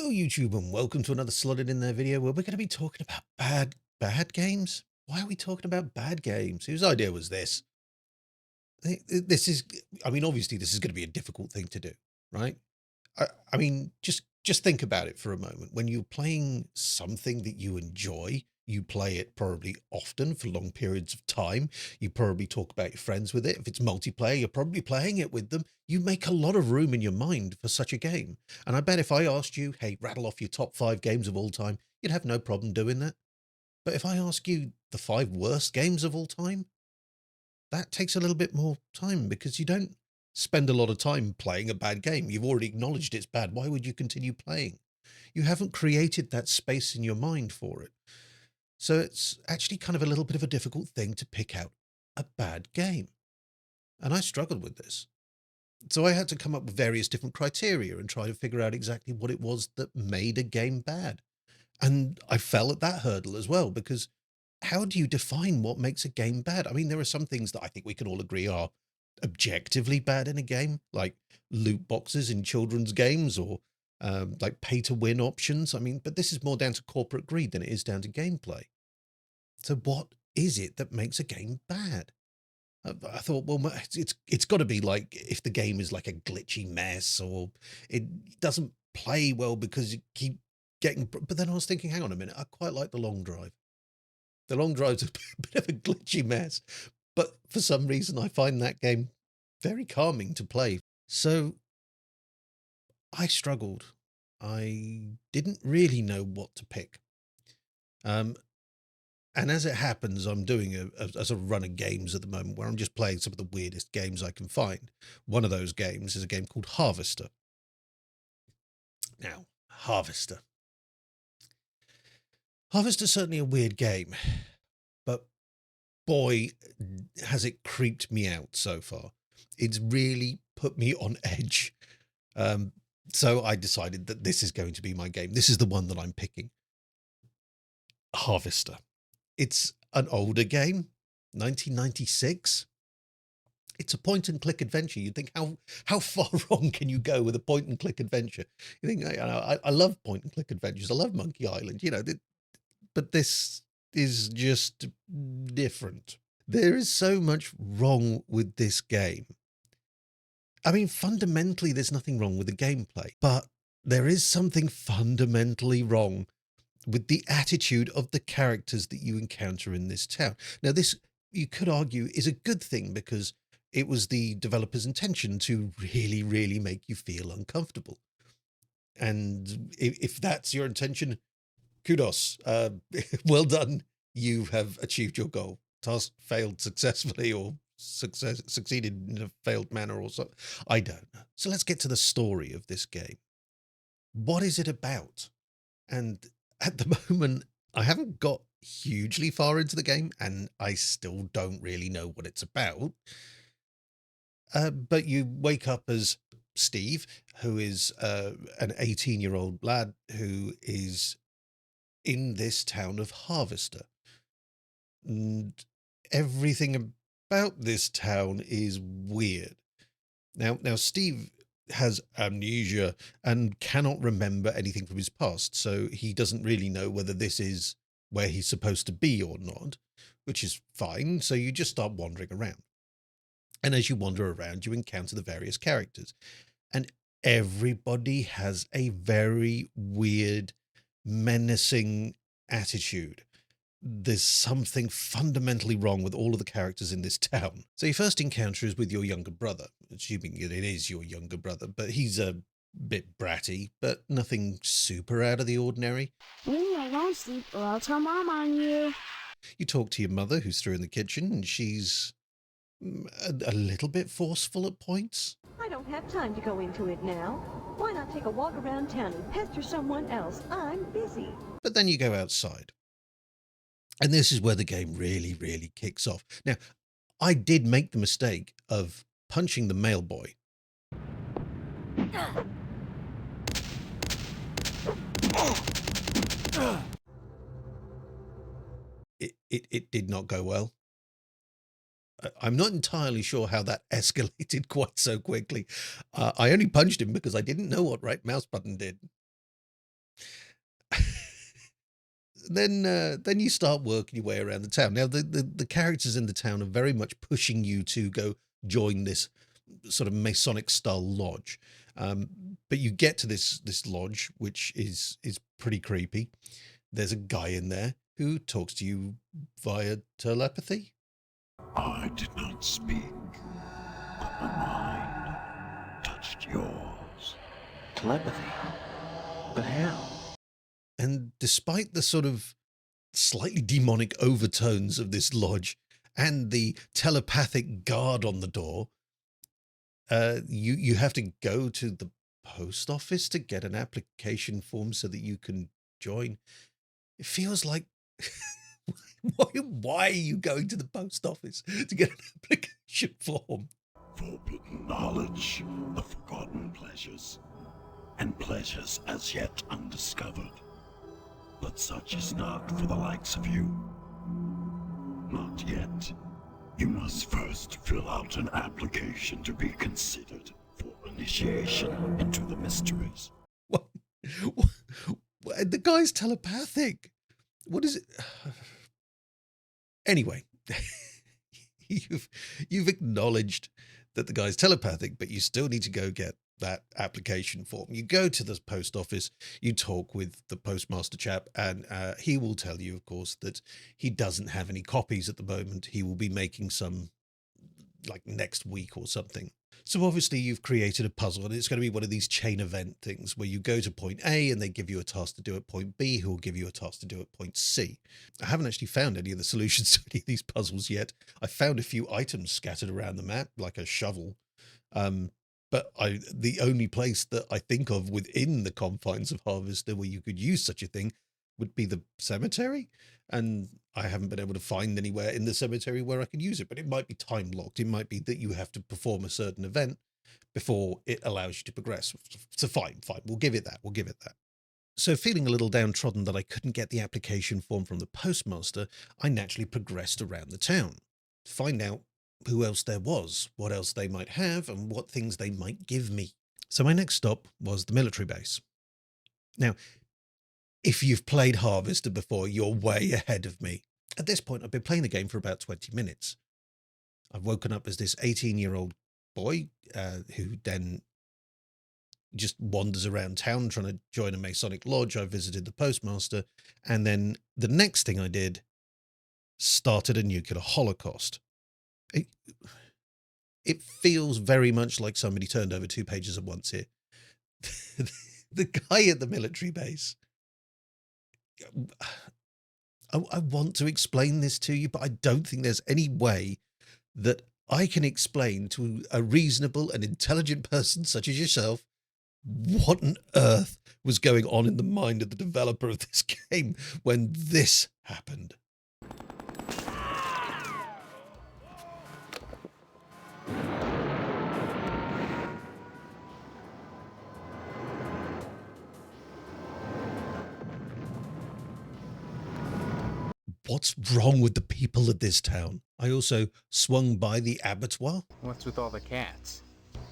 Hello YouTube and welcome to another Slotted in There video where we're going to be talking about bad games. Why are we talking about bad games? Whose idea was this? This is, I mean, obviously this is going to be a difficult thing to do, right? I mean, just think about it for a moment. When you're playing something that you enjoy, you play it probably often for long periods of time. You probably talk about your friends with it. If it's multiplayer, you're probably playing it with them. You make a lot of room in your mind for such a game. And I bet if I asked you, hey, rattle off your top 5 games of all time, you'd have no problem doing that. But if I ask you the 5 worst games of all time, that takes a little bit more time because you don't spend a lot of time playing a bad game. You've already acknowledged it's bad. Why would you continue playing? You haven't created that space in your mind for it. So it's actually kind of a little bit of a difficult thing to pick out a bad game. And I struggled with this. So I had to come up with various different criteria and try to figure out exactly what it was that made a game bad. And I fell at that hurdle as well, because how do you define what makes a game bad? I mean, there are some things that I think we can all agree are objectively bad in a game, like loot boxes in children's games or like pay to win options. I mean, but this is more down to corporate greed than it is down to gameplay. So what is it that makes a game bad? I thought, well, it's got to be like if the game is like a glitchy mess or it doesn't play well because you keep getting. But then I was thinking, hang on a minute, I quite like the long drive. The long drive's a bit of a glitchy mess, but for some reason I find that game very calming to play. So I struggled. I didn't really know what to pick. Um, and as it happens, I'm doing a run of games at the moment where I'm just playing some of the weirdest games I can find. One of those games is a game called Harvester. Now, Harvester's certainly a weird game, but boy, has it creeped me out so far. It's really put me on edge. Um, so I decided that this is going to be my game. This is the one that I'm picking. Harvester. It's an older game, 1996. It's a point and click adventure. You'd think, how far wrong can you go with a point and click adventure? You think, I love point and click adventures. I love Monkey Island, but this is just different. There is so much wrong with this game. I mean, fundamentally, there's nothing wrong with the gameplay, but there is something fundamentally wrong with the attitude of the characters that you encounter in this town. Now, this, you could argue, is a good thing because it was the developer's intention to really, really make you feel uncomfortable. And if that's your intention, kudos. Well done. You have achieved your goal. Task failed successfully or succeeded in a failed manner or so. I don't know. So let's get to the story of this game. What is it about? And at the moment, I haven't got hugely far into the game and I still don't really know what it's about. But you wake up as Steve, who is an 18-year-old lad who is in this town of Harvester. And everything about this town is weird. Now Steve has amnesia and cannot remember anything from his past, so he doesn't really know whether this is where he's supposed to be or not, which is fine. So you just start wandering around. And as you wander around, you encounter the various characters. And everybody has a very weird, menacing attitude. There's something fundamentally wrong with all of the characters in this town. So your first encounter is with your younger brother, assuming it is your younger brother, but he's a bit bratty, but nothing super out of the ordinary. Leave me alone, Steve, or I'll tell Mom on you. You talk to your mother, who's through in the kitchen, and she's a little bit forceful at points. I don't have time to go into it now. Why not take a walk around town and pester someone else? I'm busy. But then you go outside. And this is where the game really, really kicks off. Now, I did make the mistake of punching the mail boy. It did not go well. I'm not entirely sure how that escalated quite so quickly. I only punched him because I didn't know what right mouse button did. Then you start working your way around the town. Now the characters in the town are very much pushing you to go join this sort of Masonic style lodge. But you get to this lodge, which is pretty creepy. There's a guy in there who talks to you via telepathy. I did not speak, but my mind touched yours. Telepathy? But how? And despite the sort of slightly demonic overtones of this lodge and the telepathic guard on the door, you have to go to the post office to get an application form so that you can join. It feels like why are you going to the post office to get an application form? Forbidden knowledge, the forgotten pleasures, and pleasures as yet undiscovered. But such is not for the likes of you. Not yet. You must first fill out an application to be considered for initiation into the mysteries. What? The guy's telepathic. What is it? Anyway, you've acknowledged that the guy's telepathic, but you still need to go get that application form. You go to the post office, you talk with the postmaster chap, and he will tell you, of course, that he doesn't have any copies at the moment. He will be making some like next week or something. So obviously you've created a puzzle, and it's going to be one of these chain event things where you go to point A and they give you a task to do at point B, who will give you a task to do at point C. I haven't actually found any of the solutions to any of these puzzles yet. I found a few items scattered around the map, like a shovel. But the only place that I think of within the confines of Harvester where you could use such a thing would be the cemetery. And I haven't been able to find anywhere in the cemetery where I can use it, but it might be time locked. It might be that you have to perform a certain event before it allows you to progress. So fine. We'll give it that. So feeling a little downtrodden that I couldn't get the application form from the postmaster, I naturally progressed around the town to find out who else there was, what else they might have, and what things they might give me. So my next stop was the military base. Now, if you've played Harvester before, you're way ahead of me. At this point, I've been playing the game for about 20 minutes. I've woken up as this 18-year-old boy who then just wanders around town trying to join a Masonic lodge. I visited the postmaster, and then the next thing I did started a nuclear holocaust. It feels very much like somebody turned over 2 pages at once here. The guy at the military base. I want to explain this to you, but I don't think there's any way that I can explain to a reasonable and intelligent person such as yourself what on earth was going on in the mind of the developer of this game when this happened. What's wrong with the people of this town? I also swung by the Abattoir. What's with all the cats?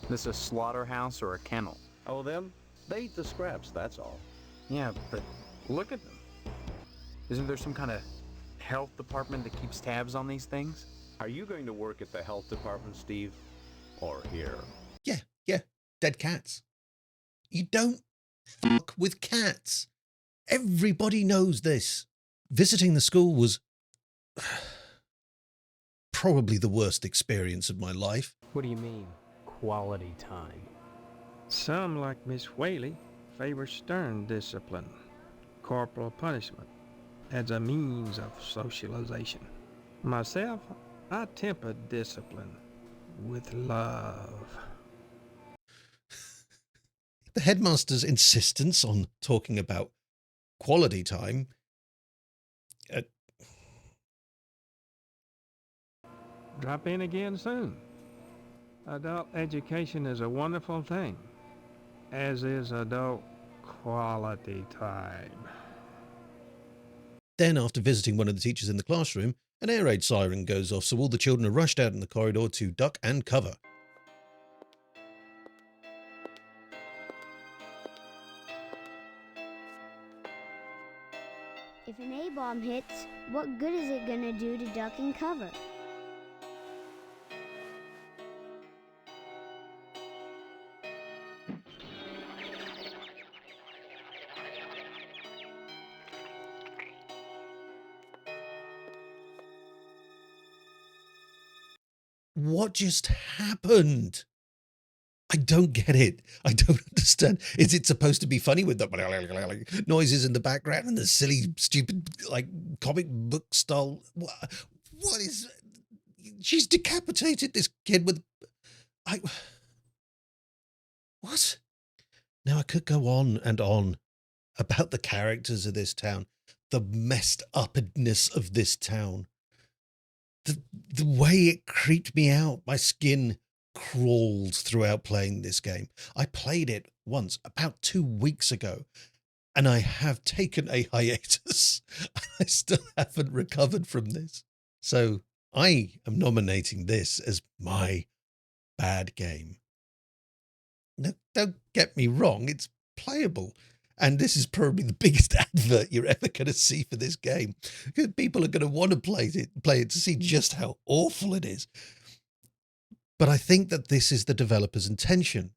This a slaughterhouse or a kennel? Oh, them? They eat the scraps, that's all. Yeah, but look at them. Isn't there some kind of health department that keeps tabs on these things? Are you going to work at the health department, Steve? Or here? Yeah, dead cats. You don't fuck with cats. Everybody knows this. Visiting the school was probably the worst experience of my life. What do you mean, quality time? Some, like Miss Whaley, favor stern discipline, corporal punishment, as a means of socialization. Myself, I temper discipline with love. The headmaster's insistence on talking about quality time. Drop in again soon. Adult education is a wonderful thing, as is adult quality time. Then, after visiting one of the teachers in the classroom, an air raid siren goes off, so all the children are rushed out in the corridor to duck and cover. A-bomb hits, what good is it gonna do to duck and cover? What just happened? I don't get it. I don't understand. Is it supposed to be funny with the noises in the background and the silly, stupid, like comic book style? What is? She's decapitated this kid with. What? Now I could go on and on about the characters of this town, the messed upness of this town, the way it creeped me out. My skin crawled throughout playing this game. I played it once about 2 weeks ago, and I have taken a hiatus. I still haven't recovered from this. So I am nominating this as my bad game. Now, don't get me wrong, it's playable. And this is probably the biggest advert you're ever going to see for this game. Because people are going to want to play it to see just how awful it is. But I think that this is the developer's intention.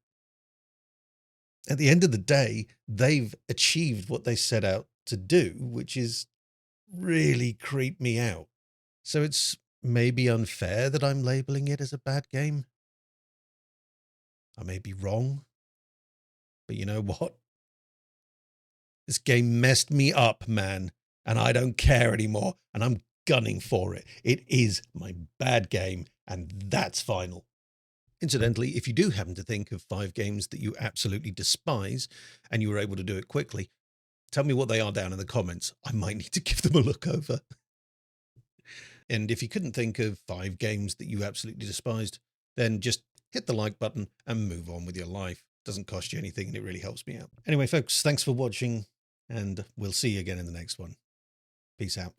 At the end of the day, they've achieved what they set out to do, which is really creep me out. So it's maybe unfair that I'm labeling it as a bad game. I may be wrong. But you know what? This game messed me up, man. And I don't care anymore. And I'm gunning for it. It is my bad game. And that's final. Incidentally, if you do happen to think of 5 games that you absolutely despise and you were able to do it quickly, tell me what they are down in the comments. I might need to give them a look over. And if you couldn't think of 5 games that you absolutely despised, then just hit the like button and move on with your life. It doesn't cost you anything and it really helps me out. Anyway, folks, thanks for watching and we'll see you again in the next one. Peace out.